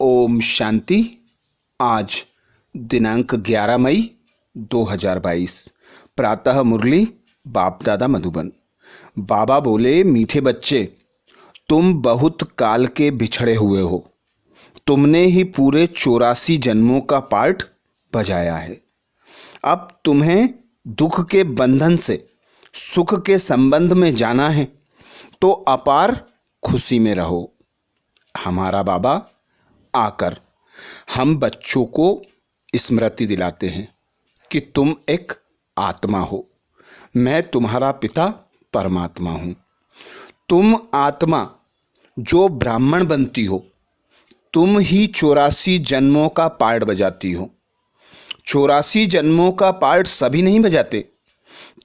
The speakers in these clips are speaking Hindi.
ओम शांति। आज दिनांक 11 मई 2022 प्रातः मुरली बाप दादा मधुबन। बाबा बोले, मीठे बच्चे, तुम बहुत काल के बिछड़े हुए हो। तुमने ही पूरे 84 जन्मों का पार्ट बजाया है। अब तुम्हें दुख के बंधन से सुख के संबंध में जाना है तो अपार खुशी में रहो। हमारा बाबा आकर हम बच्चों को स्मृति दिलाते हैं कि तुम एक आत्मा हो, मैं तुम्हारा पिता परमात्मा हूँ। तुम आत्मा जो ब्राह्मण बनती हो, तुम ही 84 जन्मों का पार्ट बजाती हो। 84 जन्मों का पार्ट सभी नहीं बजाते,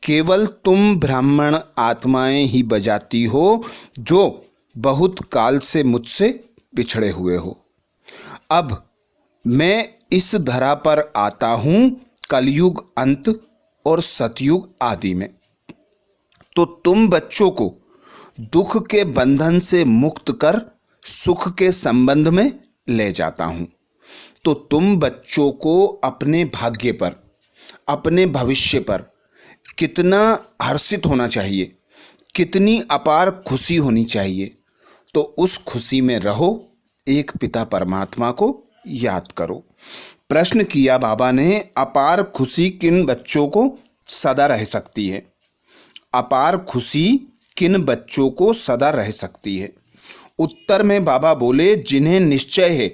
केवल तुम ब्राह्मण आत्माएं ही बजाती हो जो बहुत काल से मुझसे बिछड़े हुए हो। अब मैं इस धरा पर आता हूँ कलयुग अंत और सतयुग आदि में, तो तुम बच्चों को दुख के बंधन से मुक्त कर सुख के संबंध में ले जाता हूँ। तो तुम बच्चों को अपने भाग्य पर, अपने भविष्य पर कितना हर्षित होना चाहिए, कितनी अपार खुशी होनी चाहिए, तो उस खुशी में रहो। एक पिता परमात्मा को याद करो। प्रश्न किया बाबा ने, अपार खुशी किन बच्चों को सदा रह सकती है? अपार खुशी किन बच्चों को सदा रह सकती है? उत्तर में बाबा बोले, जिन्हें निश्चय है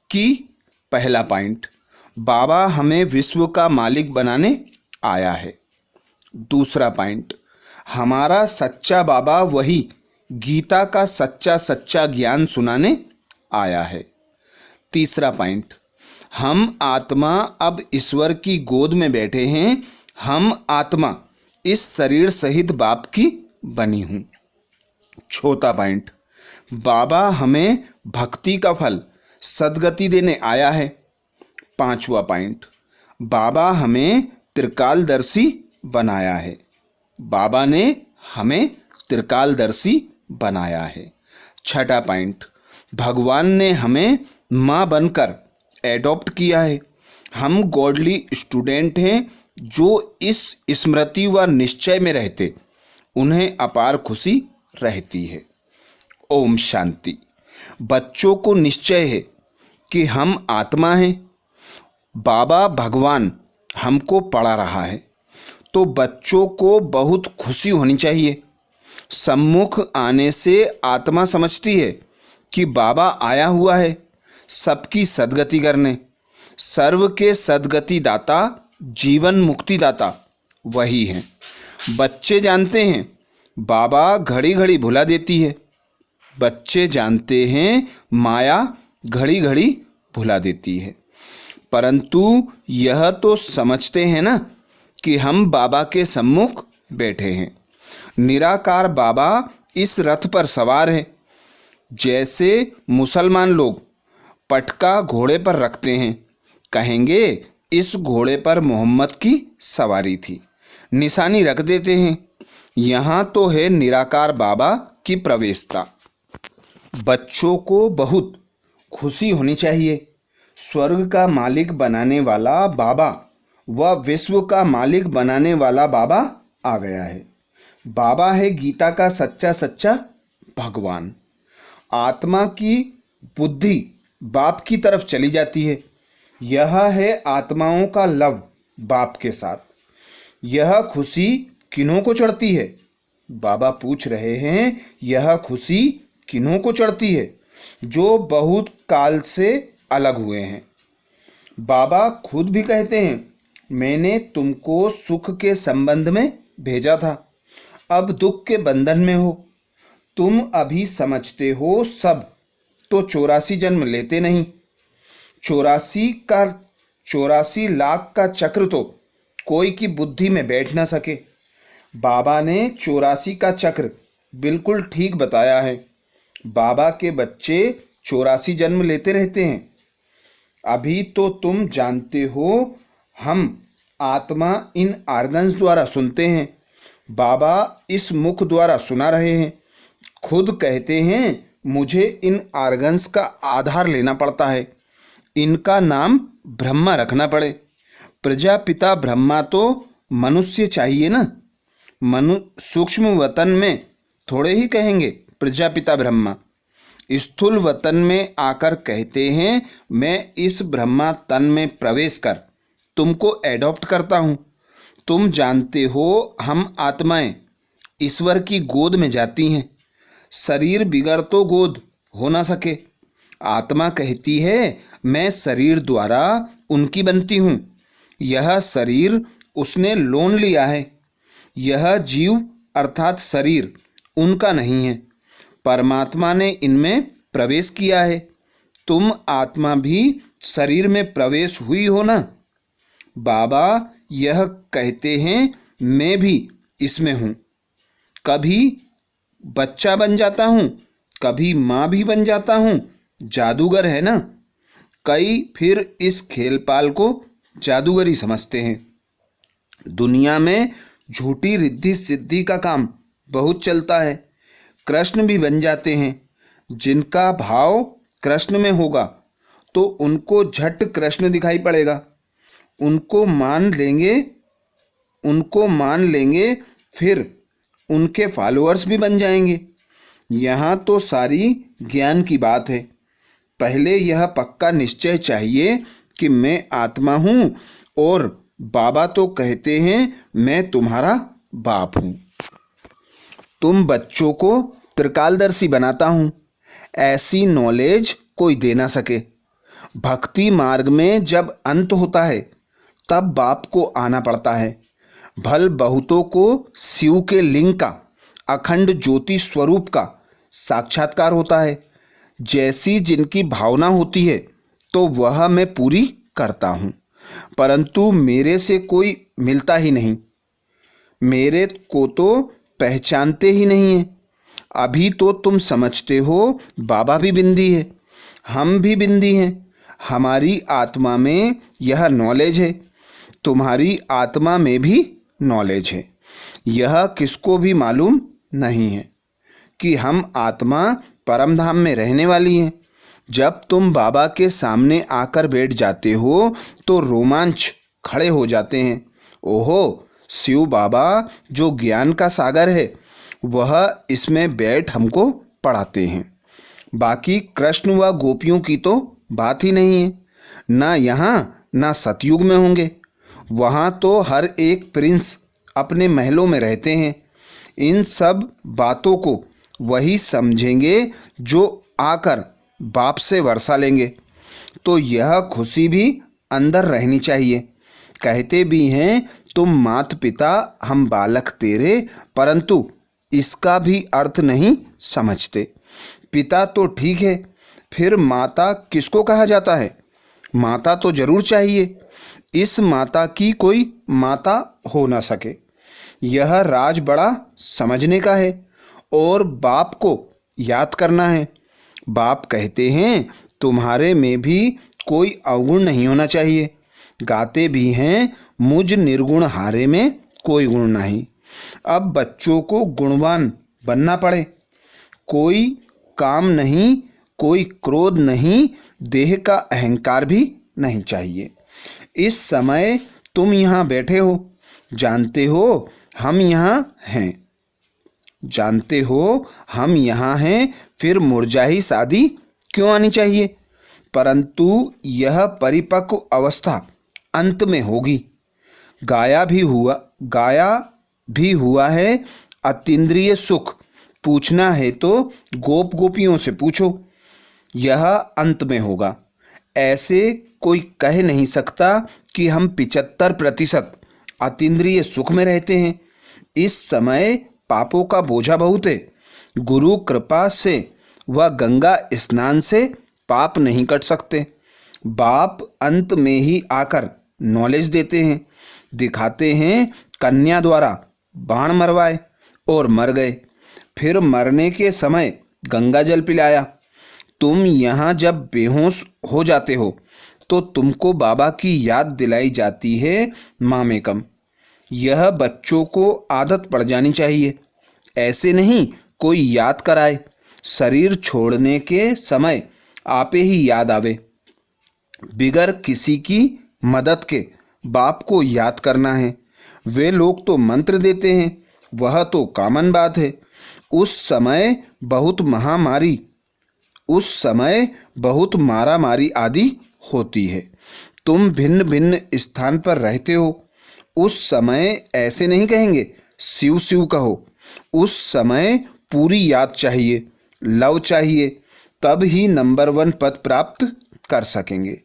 कि पहला पॉइंट, बाबा हमें विश्व का मालिक बनाने आया है। दूसरा पॉइंट, हमारा सच्चा बाबा वही गीता का सच्चा ज्ञान सुनाने आया है। तीसरा पॉइंट, हम आत्मा अब ईश्वर की गोद में बैठे हैं। हम आत्मा इस शरीर सहित बाप की बनी हूँ। चौथा पॉइंट, बाबा हमें भक्ति का फल सद्गति देने आया है। पांचवा पॉइंट, बाबा हमें त्रिकालदर्शी बनाया है। बाबा ने हमें त्रिकालदर्शी बनाया है। छठा पॉइंट, भगवान ने हमें माँ बनकर एडॉप्ट किया है। हम गॉडली स्टूडेंट हैं जो इस स्मृति व निश्चय में रहते, उन्हें अपार खुशी रहती है। ओम शांति। बच्चों को निश्चय है कि हम आत्मा हैं। बाबा भगवान हमको पढ़ा रहा है, तो बच्चों को बहुत खुशी होनी चाहिए। सम्मुख आने से आत्मा समझती है कि बाबा आया हुआ है सबकी सद्गति करने। सर्व के सद्गति दाता, जीवन मुक्ति दाता वही हैं। बच्चे जानते हैं बाबा घड़ी घड़ी भुला देती है। बच्चे जानते हैं माया घड़ी घड़ी भुला देती है, परंतु यह तो समझते हैं ना कि हम बाबा के सम्मुख बैठे हैं। निराकार बाबा इस रथ पर सवार है। जैसे मुसलमान लोग पटका घोड़े पर रखते हैं, कहेंगे इस घोड़े पर मोहम्मद की सवारी थी, निशानी रख देते हैं। यहाँ तो है निराकार बाबा की प्रवेशता। बच्चों को बहुत खुशी होनी चाहिए। स्वर्ग का मालिक बनाने वाला बाबा व विश्व का मालिक बनाने वाला बाबा आ गया है। बाबा है गीता का सच्चा भगवान। आत्मा की बुद्धि बाप की तरफ चली जाती है। यह है आत्माओं का लव बाप के साथ। यह खुशी किन्हों को चढ़ती है? बाबा पूछ रहे हैं, यह खुशी किन्हों को चढ़ती है? जो बहुत काल से अलग हुए हैं। बाबा खुद भी कहते हैं, मैंने तुमको सुख के संबंध में भेजा था, अब दुख के बंधन में हो। तुम अभी समझते हो सब, तो 84 जन्म लेते नहीं। 84 लाख का चक्र तो कोई की बुद्धि में बैठ ना सके। बाबा ने 84 का चक्र बिल्कुल ठीक बताया है। बाबा के बच्चे 84 जन्म लेते रहते हैं। अभी तो तुम जानते हो हम आत्मा इन आर्गन्स द्वारा सुनते हैं। बाबा इस मुख द्वारा सुना रहे हैं। खुद कहते हैं मुझे इन आर्गन्स का आधार लेना पड़ता है। इनका नाम ब्रह्मा रखना पड़े। प्रजापिता ब्रह्मा तो मनुष्य चाहिए ना। सूक्ष्म वतन में थोड़े ही कहेंगे प्रजापिता ब्रह्मा। स्थूल वतन में आकर कहते हैं मैं इस ब्रह्मा तन में प्रवेश कर तुमको एडॉप्ट करता हूँ। तुम जानते हो हम आत्माएं ईश्वर की गोद में जाती हैं। शरीर बिगड़ तो गोद हो ना सके। आत्मा कहती है मैं शरीर द्वारा उनकी बनती हूँ। यह शरीर उसने लोन लिया है। यह जीव अर्थात शरीर उनका नहीं है। परमात्मा ने इनमें प्रवेश किया है। तुम आत्मा भी शरीर में प्रवेश हुई हो ना। बाबा यह कहते हैं मैं भी इसमें हूँ। कभी बच्चा बन जाता हूँ, कभी माँ भी बन जाता हूँ। जादूगर है ना। कई फिर इस खेलपाल को जादूगरी समझते हैं। दुनिया में झूठी रिद्धि सिद्धि का काम बहुत चलता है। कृष्ण भी बन जाते हैं। जिनका भाव कृष्ण में होगा तो उनको झट कृष्ण दिखाई पड़ेगा। उनको मान लेंगे फिर उनके फॉलोअर्स भी बन जाएंगे। यहाँ तो सारी ज्ञान की बात है। पहले यह पक्का निश्चय चाहिए कि मैं आत्मा हूँ और बाबा तो कहते हैं मैं तुम्हारा बाप हूँ। तुम बच्चों को त्रिकालदर्शी बनाता हूँ। ऐसी नॉलेज कोई दे ना सके। भक्ति मार्ग में जब अंत होता है तब बाप को आना पड़ता है। भल बहुतों को शिव के लिंग का अखंड ज्योति स्वरूप का साक्षात्कार होता है। जैसी जिनकी भावना होती है तो वह मैं पूरी करता हूँ, परंतु मेरे से कोई मिलता ही नहीं। मेरे को तो पहचानते ही नहीं है। अभी तो तुम समझते हो बाबा भी बिंदी है, हम भी बिंदी हैं। हमारी आत्मा में यह नॉलेज है, तुम्हारी आत्मा में भी नॉलेज है। यह किसको भी मालूम नहीं है कि हम आत्मा परम धाम में रहने वाली हैं। जब तुम बाबा के सामने आकर बैठ जाते हो तो रोमांच खड़े हो जाते हैं। ओहो, शिव बाबा जो ज्ञान का सागर है वह इसमें बैठ हमको पढ़ाते हैं। बाकी कृष्ण व गोपियों की तो बात ही नहीं है। ना यहाँ ना सतयुग में होंगे। वहाँ तो हर एक प्रिंस अपने महलों में रहते हैं। इन सब बातों को वही समझेंगे जो आकर बाप से वर्षा लेंगे। तो यह खुशी भी अंदर रहनी चाहिए। कहते भी हैं तुम मात पिता हम बालक तेरे, परंतु इसका भी अर्थ नहीं समझते। पिता तो ठीक है, फिर माता किसको कहा जाता है? माता तो जरूर चाहिए। इस माता की कोई माता हो ना सके। यह राज बड़ा समझने का है और बाप को याद करना है। बाप कहते हैं तुम्हारे में भी कोई अवगुण नहीं होना चाहिए। गाते भी हैं मुझ निर्गुण हारे में कोई गुण नहीं। अब बच्चों को गुणवान बनना पड़े। कोई काम नहीं, कोई क्रोध नहीं, देह का अहंकार भी नहीं चाहिए। इस समय तुम यहाँ बैठे हो, जानते हो हम यहाँ हैं। जानते हो हम यहाँ हैं, फिर मुरझाई शादी क्यों आनी चाहिए? परंतु यह परिपक्व अवस्था अंत में होगी। गाया भी हुआ है अतीन्द्रिय सुख। पूछना है तो गोप गोपियों से पूछो। यह अंत में होगा। ऐसे कोई कह नहीं सकता कि हम 75% अतीन्द्रिय सुख में रहते हैं। इस समय पापों का बोझा बहुत है। गुरु कृपा से व गंगा स्नान से पाप नहीं कट सकते। बाप अंत में ही आकर नॉलेज देते हैं, दिखाते हैं। कन्या द्वारा बाण मरवाए और मर गए, फिर मरने के समय गंगा जल पिलाया। तुम यहाँ जब बेहोश हो जाते हो तो तुमको बाबा की याद दिलाई जाती है माँ में कम। यह बच्चों को आदत पड़ जानी चाहिए। ऐसे नहीं कोई याद कराए, शरीर छोड़ने के समय आपे ही याद आवे। बिगर किसी की मदद के बाप को याद करना है। वे लोग तो मंत्र देते हैं, वह तो कॉमन बात है। उस समय बहुत मारामारी आदि होती है। तुम भिन्न भिन्न स्थान पर रहते हो। उस समय ऐसे नहीं कहेंगे शिव शिव कहो। उस समय पूरी याद चाहिए, लव चाहिए, तब ही नंबर 1 पद प्राप्त कर सकेंगे।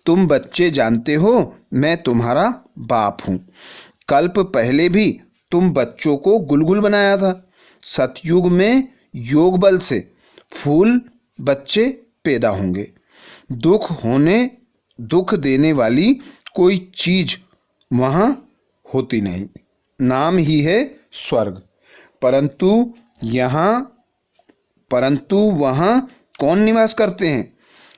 तुम बच्चे जानते हो मैं तुम्हारा बाप हूँ। कल्प पहले भी तुम बच्चों को गुलगुल बनाया था। सतयुग में योग बल से फूल बच्चे पैदा होंगे। दुख देने वाली कोई चीज वहाँ होती नहीं। नाम ही है स्वर्ग। परंतु वहाँ कौन निवास करते हैं,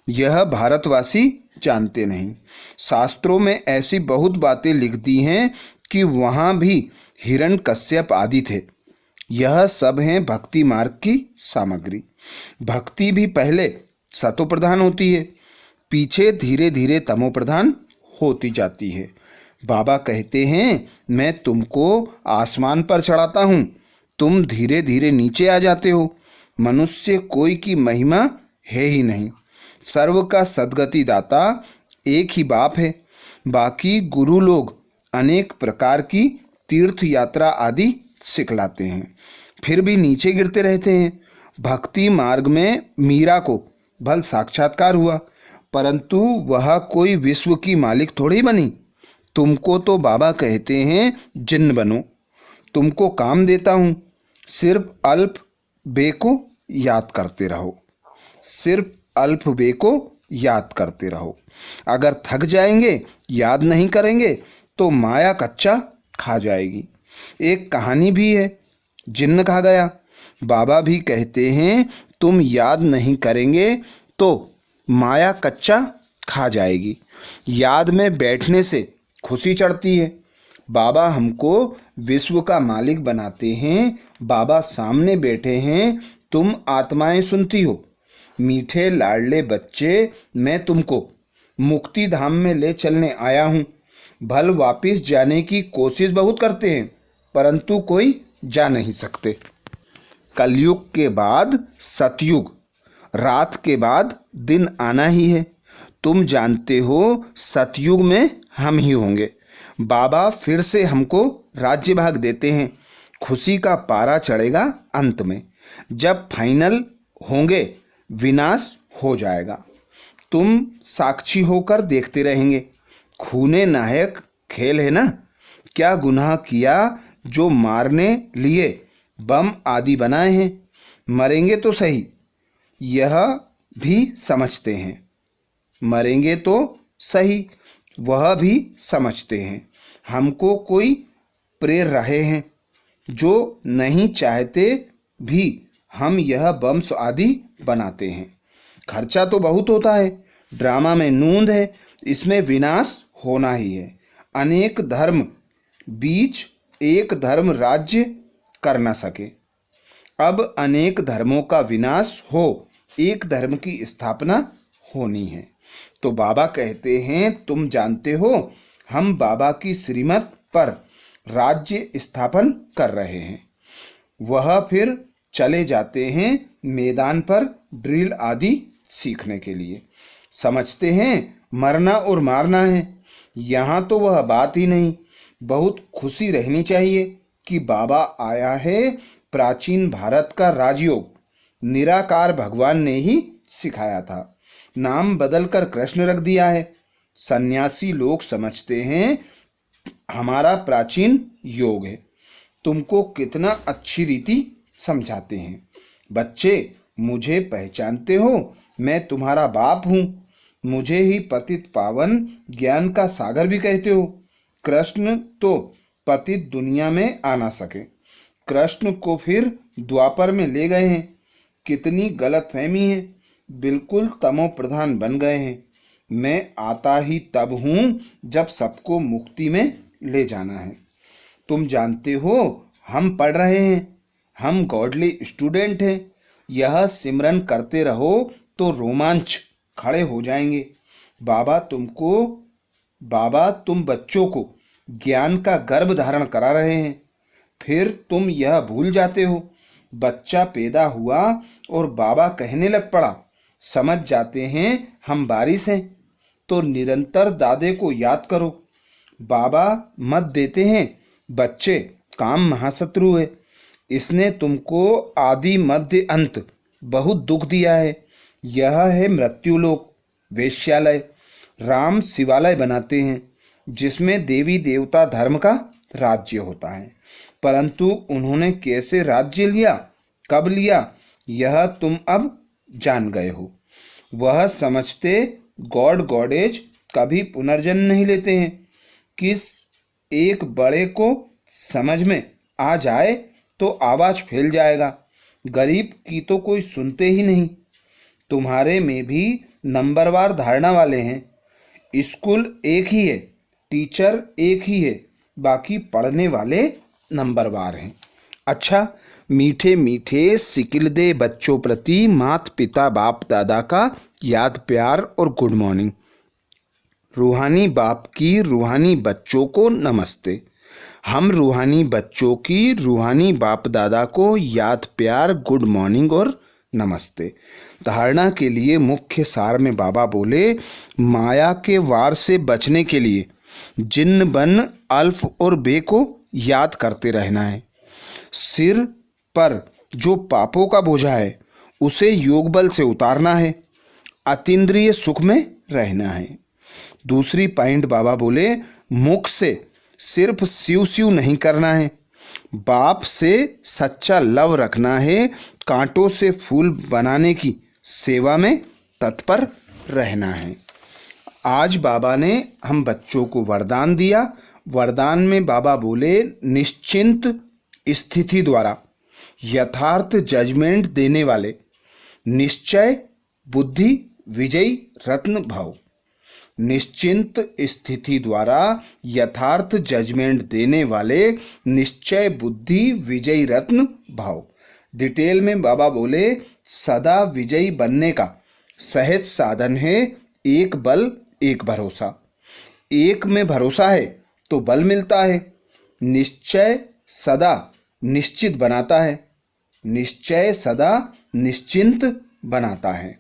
यह भारतवासी जानते नहीं। शास्त्रों में ऐसी बहुत बातें लिख दी हैं कि वहाँ भी हिरण्यकश्यप आदि थे। यह सब हैं भक्ति मार्ग की सामग्री। भक्ति भी पहले सतो प्रधान होती है, पीछे धीरे धीरे तमो प्रधान होती जाती है। बाबा कहते हैं मैं तुमको आसमान पर चढ़ाता हूँ, तुम धीरे धीरे नीचे आ जाते हो। मनुष्य कोई की महिमा है ही नहीं। सर्व का सद्गति दाता एक ही बाप है। बाकी गुरु लोग अनेक प्रकार की तीर्थ यात्रा आदि सिखलाते हैं, फिर भी नीचे गिरते रहते हैं। भक्ति मार्ग में मीरा को भल साक्षात्कार हुआ, परंतु वह कोई विश्व की मालिक थोड़ी बनी। तुमको तो बाबा कहते हैं जिन्न बनो। तुमको काम देता हूँ, सिर्फ अल्प बे को याद करते रहो। सिर्फ अल्प बे को याद करते रहो। अगर थक जाएंगे, याद नहीं करेंगे तो माया कच्चा खा जाएगी। एक कहानी भी है, जिन्न खा गया। बाबा भी कहते हैं तुम याद नहीं करेंगे तो माया कच्चा खा जाएगी। याद में बैठने से खुशी चढ़ती है। बाबा हमको विश्व का मालिक बनाते हैं। बाबा सामने बैठे हैं, तुम आत्माएं सुनती हो। मीठे लाडले बच्चे, मैं तुमको मुक्ति धाम में ले चलने आया हूँ। भल वापिस जाने की कोशिश बहुत करते हैं, परंतु कोई जा नहीं सकते। कलयुग के बाद सतयुग, रात के बाद दिन आना ही है। तुम जानते हो सतयुग में हम ही होंगे। बाबा फिर से हमको राज्य भाग देते हैं। खुशी का पारा चढ़ेगा अंत में, जब फाइनल होंगे विनाश हो जाएगा। तुम साक्षी होकर देखते रहेंगे। खूने नायक खेल है ना। क्या गुनाह किया जो मारने लिए बम आदि बनाए हैं। मरेंगे तो सही, यह भी समझते हैं। मरेंगे तो सही, वह भी समझते हैं। हमको कोई प्रेर रहे हैं, जो नहीं चाहते भी हम यह बम्स आदि बनाते हैं। खर्चा तो बहुत होता है। ड्रामा में नूंद है, इसमें विनाश होना ही है। अनेक धर्म बीच एक धर्म राज्य कर न सके। अब अनेक धर्मों का विनाश हो, एक धर्म की स्थापना होनी है। तो बाबा कहते हैं तुम जानते हो हम बाबा की श्रीमत पर राज्य स्थापन कर रहे हैं। वह फिर चले जाते हैं मैदान पर ड्रिल आदि सीखने के लिए। समझते हैं मरना और मारना है। यहाँ तो वह बात ही नहीं। बहुत खुशी रहनी चाहिए कि बाबा आया है। प्राचीन भारत का राजयोग निराकार भगवान ने ही सिखाया था। नाम बदलकर कृष्ण रख दिया है। सन्यासी लोग समझते हैं हमारा प्राचीन योग है। तुमको कितना अच्छी रीति समझाते हैं। बच्चे मुझे पहचानते हो, मैं तुम्हारा बाप हूँ। मुझे ही पतित पावन ज्ञान का सागर भी कहते हो। कृष्ण तो पतित दुनिया में आ ना सके। कृष्ण को फिर द्वापर में ले गए हैं। कितनी गलतफहमी है। बिल्कुल तमो प्रधान बन गए हैं। मैं आता ही तब हूँ जब सबको मुक्ति में ले जाना है। तुम जानते हो हम पढ़ रहे हैं, हम गॉडली स्टूडेंट हैं। यह सिमरन करते रहो तो रोमांच खड़े हो जाएंगे। बाबा तुम बच्चों को ज्ञान का गर्भ धारण करा रहे हैं, फिर तुम यह भूल जाते हो। बच्चा पैदा हुआ और बाबा कहने लग पड़ा, समझ जाते हैं हम बारिश हैं, तो निरंतर दादे को याद करो। बाबा मत देते हैं, बच्चे काम महाशत्रु है, इसने तुमको आदि मध्य अंत बहुत दुख दिया है। यह है मृत्युलोक, वेश्यालय। राम शिवालय बनाते हैं जिसमें देवी देवता धर्म का राज्य होता है, परंतु उन्होंने कैसे राज्य लिया, कब लिया, यह तुम अब जान गए हो। वह समझते गॉड गॉडेज कभी पुनर्जन्म नहीं लेते हैं। किस एक बड़े को समझ में आ जाए तो आवाज फैल जाएगा, गरीब की तो कोई सुनते ही नहीं। तुम्हारे में भी नंबरवार धारणा वाले हैं। स्कूल एक ही है, टीचर एक ही है, बाकी पढ़ने वाले नंबरवार हैं। अच्छा, मीठे मीठे सिकिलदे बच्चों प्रति मात पिता बाप दादा का याद प्यार और गुड मॉर्निंग। रूहानी बाप की रूहानी बच्चों को नमस्ते। हम रूहानी बच्चों की रूहानी बाप दादा को याद प्यार गुड मॉर्निंग और नमस्ते। धारणा के लिए मुख्य सार में बाबा बोले, माया के वार से बचने के लिए जिन्न बन अल्फ और बे को याद करते रहना है। सिर पर जो पापों का बोझा है उसे योग बल से उतारना है। अतीन्द्रिय सुख में रहना है। दूसरी पॉइंट बाबा बोले, मुख से सिर्फ सिव सिव नहीं करना है, बाप से सच्चा लव रखना है। कांटों से फूल बनाने की सेवा में तत्पर रहना है। आज बाबा ने हम बच्चों को वरदान दिया। वरदान में बाबा बोले, निश्चिंत स्थिति द्वारा यथार्थ जजमेंट देने वाले, निश्चय बुद्धि विजयी रत्न भाव। निश्चिंत स्थिति द्वारा यथार्थ जजमेंट देने वाले, निश्चय बुद्धि विजयी रत्न भाव। डिटेल में बाबा बोले, सदा विजयी बनने का सहज साधन है एक बल एक भरोसा। एक में भरोसा है तो बल मिलता है। निश्चय सदा निश्चित बनाता है, निश्चय सदा निश्चिंत बनाता है,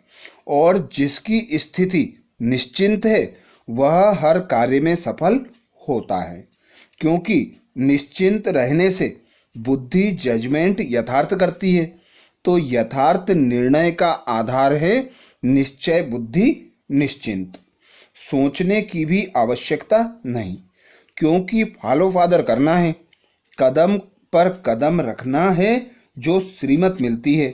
और जिसकी स्थिति निश्चिंत है वह हर कार्य में सफल होता है, क्योंकि निश्चिंत रहने से बुद्धि जजमेंट यथार्थ करती है। तो यथार्थ निर्णय का आधार है निश्चय बुद्धि निश्चिंत। सोचने की भी आवश्यकता नहीं, क्योंकि फॉलो फादर करना है, कदम पर कदम रखना है। जो श्रीमत मिलती है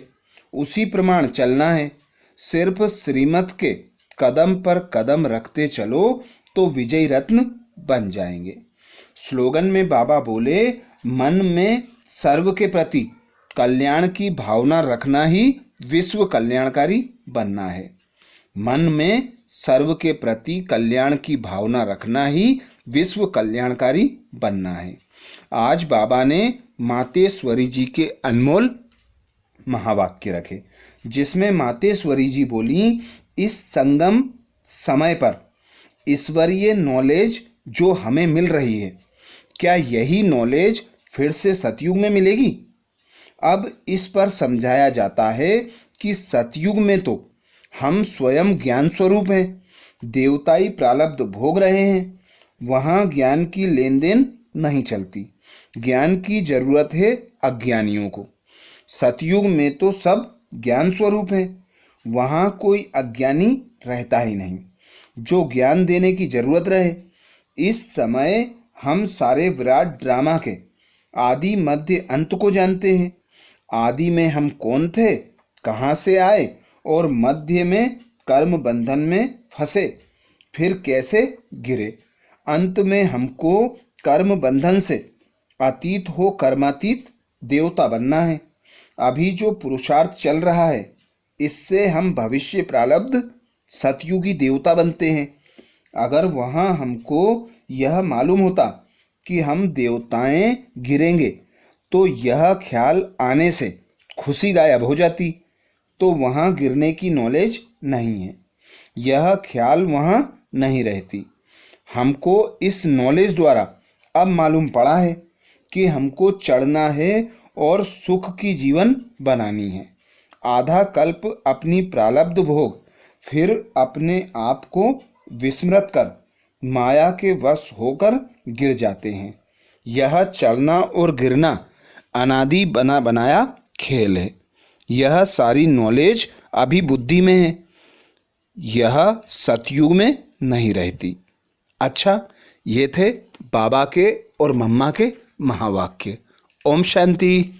उसी प्रमाण चलना है। सिर्फ श्रीमत के कदम पर कदम रखते चलो तो विजयी रत्न बन जाएंगे। स्लोगन में बाबा बोले, मन में सर्व के प्रति कल्याण की भावना रखना ही विश्व कल्याणकारी बनना है। मन में सर्व के प्रति कल्याण की भावना रखना ही विश्व कल्याणकारी बनना है। आज बाबा ने मातेश्वरी जी के अनमोल महावाक्य रखे, जिसमें मातेश्वरी जी बोली, इस संगम समय पर ईश्वरीय नॉलेज जो हमें मिल रही है, क्या यही नॉलेज फिर से सतयुग में मिलेगी? अब इस पर समझाया जाता है कि सतयुग में तो हम स्वयं ज्ञान स्वरूप हैं, देवताई प्रारब्ध भोग रहे हैं, वहाँ ज्ञान की लेन देन नहीं चलती। ज्ञान की जरूरत है अज्ञानियों को। सतयुग में तो सब ज्ञान स्वरूप है, वहाँ कोई अज्ञानी रहता ही नहीं जो ज्ञान देने की जरूरत रहे। इस समय हम सारे विराट ड्रामा के आदि मध्य अंत को जानते हैं। आदि में हम कौन थे, कहाँ से आए, और मध्य में कर्म बंधन में फंसे, फिर कैसे गिरे। अंत में हमको कर्म बंधन से अतीत हो कर्मातीत देवता बनना है। अभी जो पुरुषार्थ चल रहा है, इससे हम भविष्य प्रारब्ध सतयुगी देवता बनते हैं। अगर वहाँ हमको यह मालूम होता कि हम देवताएं गिरेंगे, तो यह ख्याल आने से खुशी गायब हो जाती। तो वहाँ गिरने की नॉलेज नहीं है, यह ख्याल वहाँ नहीं रहती। हमको इस नॉलेज द्वारा अब मालूम पड़ा है कि हमको चढ़ना है और सुख की जीवन बनानी है। आधा कल्प अपनी प्रारब्ध भोग, फिर अपने आप को विस्मृत कर माया के वश होकर गिर जाते हैं। यह चढ़ना और गिरना अनादि बना बनाया खेल है। यह सारी नॉलेज अभी बुद्धि में है, यह सतयुग में नहीं रहती। अच्छा, ये थे बाबा के और मम्मा के महावाक्य। ओम शांति।